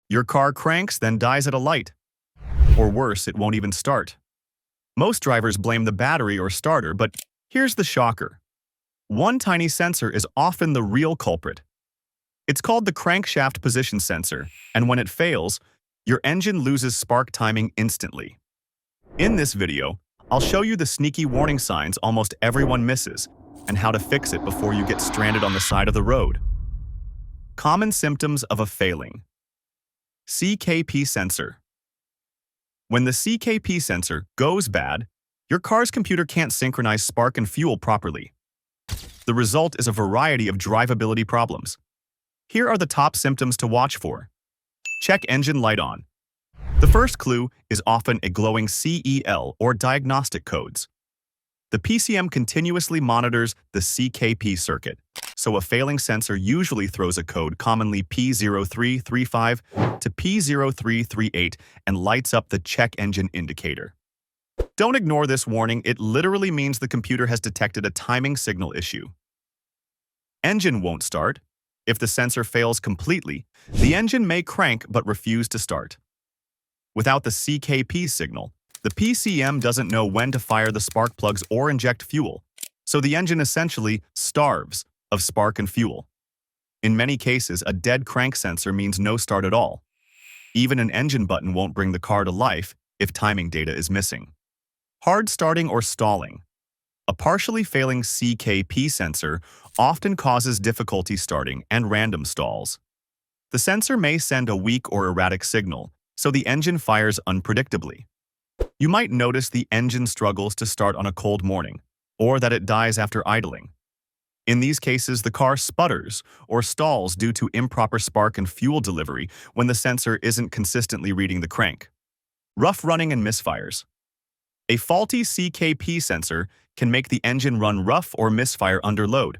Your car cranks, then dies at a light. Or worse, it won't even start. Most drivers blame the battery or starter, but here's the shocker. One tiny sensor is often the real culprit. It's called the crankshaft position sensor, and when it fails, your engine loses spark timing instantly. In this video, I'll show you the sneaky warning signs almost everyone misses and how to fix it before you get stranded on the side of the road. Common symptoms of a failing CKP sensor. When the CKP sensor goes bad, your car's computer can't synchronize spark and fuel properly. The result is a variety of drivability problems. Here are the top symptoms to watch for. Check engine light on. The first clue is often a glowing CEL or diagnostic codes. The PCM continuously monitors the CKP circuit, so a failing sensor usually throws a code, commonly P0335 to P0338, and lights up the check engine indicator. Don't ignore this warning, it literally means the computer has detected a timing signal issue. Engine won't start. If the sensor fails completely, the engine may crank but refuse to start. Without the CKP signal, the PCM doesn't know when to fire the spark plugs or inject fuel, so the engine essentially starves of spark and fuel. In many cases, a dead crank sensor means no start at all. Even an engine button won't bring the car to life if timing data is missing. Hard starting or stalling. A partially failing CKP sensor often causes difficulty starting and random stalls. The sensor may send a weak or erratic signal, so the engine fires unpredictably. You might notice the engine struggles to start on a cold morning, or that it dies after idling. In these cases, the car sputters or stalls due to improper spark and fuel delivery when the sensor isn't consistently reading the crank. Rough running and misfires. A faulty CKP sensor can make the engine run rough or misfire under load.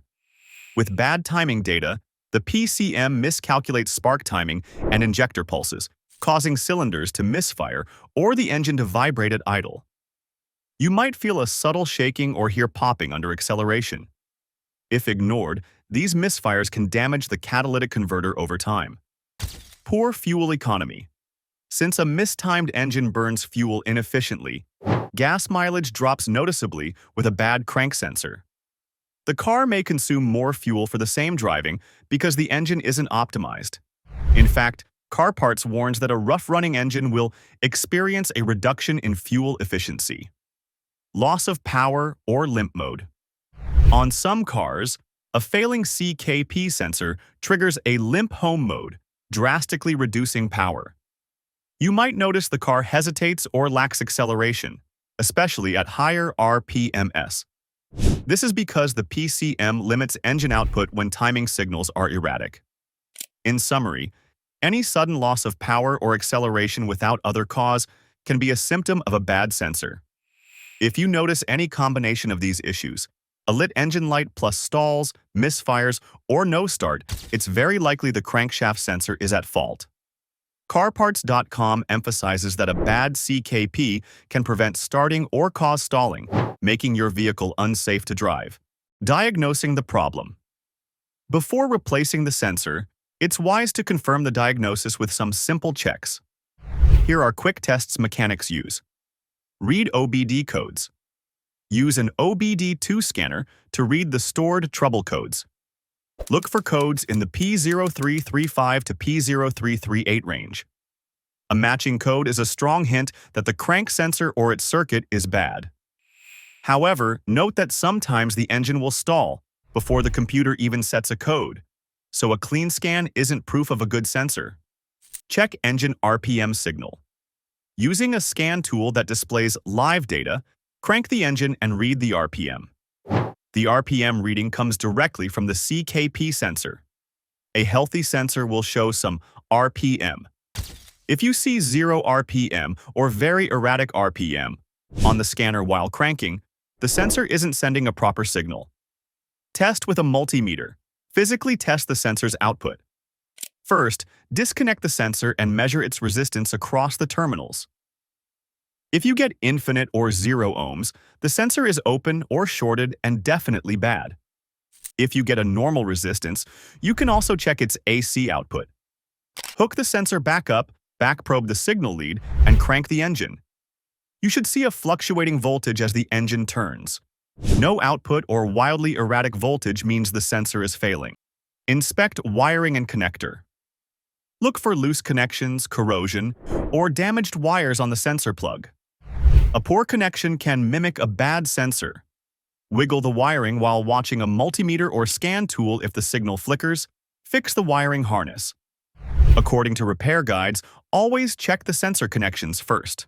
With bad timing data, the PCM miscalculates spark timing and injector pulses, causing cylinders to misfire or the engine to vibrate at idle. You might feel a subtle shaking or hear popping under acceleration. If ignored, these misfires can damage the catalytic converter over time. Poor fuel economy. Since a mistimed engine burns fuel inefficiently, gas mileage drops noticeably with a bad crank sensor. The car may consume more fuel for the same driving because the engine isn't optimized. In fact, Car Parts warns that a rough-running engine will experience a reduction in fuel efficiency. Loss of power or limp mode. On some cars, a failing CKP sensor triggers a limp home mode, drastically reducing power. You might notice the car hesitates or lacks acceleration, especially at higher RPMs. This is because the PCM limits engine output when timing signals are erratic. In summary, any sudden loss of power or acceleration without other cause can be a symptom of a bad sensor. If you notice any combination of these issues, a lit engine light plus stalls, misfires, or no start, it's very likely the crankshaft sensor is at fault. CarParts.com emphasizes that a bad CKP can prevent starting or cause stalling, making your vehicle unsafe to drive. Diagnosing the problem. Before replacing the sensor, it's wise to confirm the diagnosis with some simple checks. Here are quick tests mechanics use. Read OBD codes. Use an OBD2 scanner to read the stored trouble codes. Look for codes in the P0335 to P0338 range. A matching code is a strong hint that the crank sensor or its circuit is bad. However, note that sometimes the engine will stall before the computer even sets a code, so a clean scan isn't proof of a good sensor. Check engine RPM signal. Using a scan tool that displays live data, crank the engine and read the RPM. The RPM reading comes directly from the CKP sensor. A healthy sensor will show some RPM. If you see 0 RPM or very erratic RPM on the scanner while cranking, the sensor isn't sending a proper signal. Test with a multimeter. Physically test the sensor's output. First, disconnect the sensor and measure its resistance across the terminals. If you get infinite or 0 ohms, the sensor is open or shorted and definitely bad. If you get a normal resistance, you can also check its AC output. Hook the sensor back up, back probe the signal lead, and crank the engine. You should see a fluctuating voltage as the engine turns. No output or wildly erratic voltage means the sensor is failing. Inspect wiring and connector. Look for loose connections, corrosion, or damaged wires on the sensor plug. A poor connection can mimic a bad sensor. Wiggle the wiring while watching a multimeter or scan tool if the signal flickers. Fix the wiring harness. According to repair guides, always check the sensor connections first.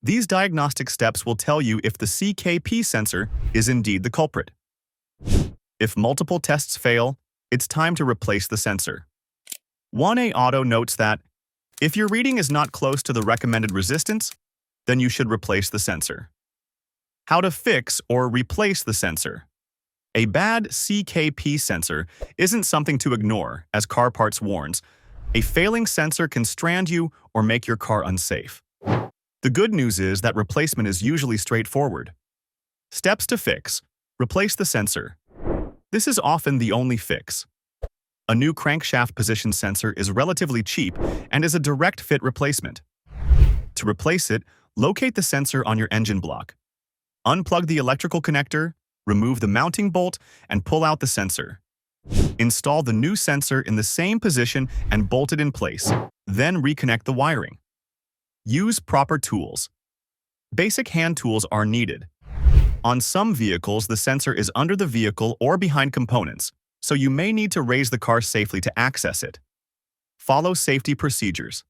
These diagnostic steps will tell you if the CKP sensor is indeed the culprit. If multiple tests fail, it's time to replace the sensor. 1A Auto notes that if your reading is not close to the recommended resistance, then you should replace the sensor. How to fix or replace the sensor. A bad CKP sensor isn't something to ignore, as Car Parts warns. A failing sensor can strand you or make your car unsafe. The good news is that replacement is usually straightforward. Steps to fix. Replace the sensor. This is often the only fix. A new crankshaft position sensor is relatively cheap and is a direct fit replacement. To replace it, locate the sensor on your engine block. Unplug the electrical connector, remove the mounting bolt, and pull out the sensor. Install the new sensor in the same position and bolt it in place, then reconnect the wiring. Use proper tools. Basic hand tools are needed. On some vehicles, the sensor is under the vehicle or behind components, so you may need to raise the car safely to access it. Follow safety procedures.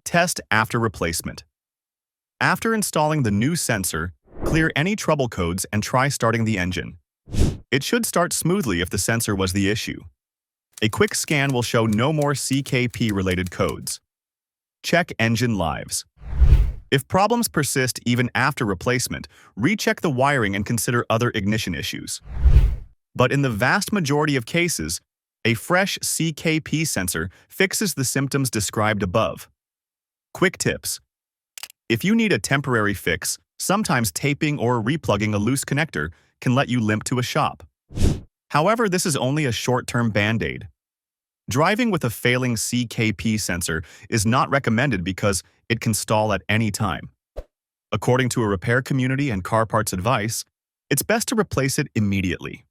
Test after replacement. After installing the new sensor, clear any trouble codes and try starting the engine. It should start smoothly if the sensor was the issue. A quick scan will show no more CKP-related codes. Check engine lives. If problems persist even after replacement, recheck the wiring and consider other ignition issues. But in the vast majority of cases, a fresh CKP sensor fixes the symptoms described above. Quick tips. If you need a temporary fix, sometimes taping or replugging a loose connector can let you limp to a shop. However, this is only a short-term band-aid. Driving with a failing CKP sensor is not recommended because it can stall at any time. According to a repair community and car parts advice, it's best to replace it immediately.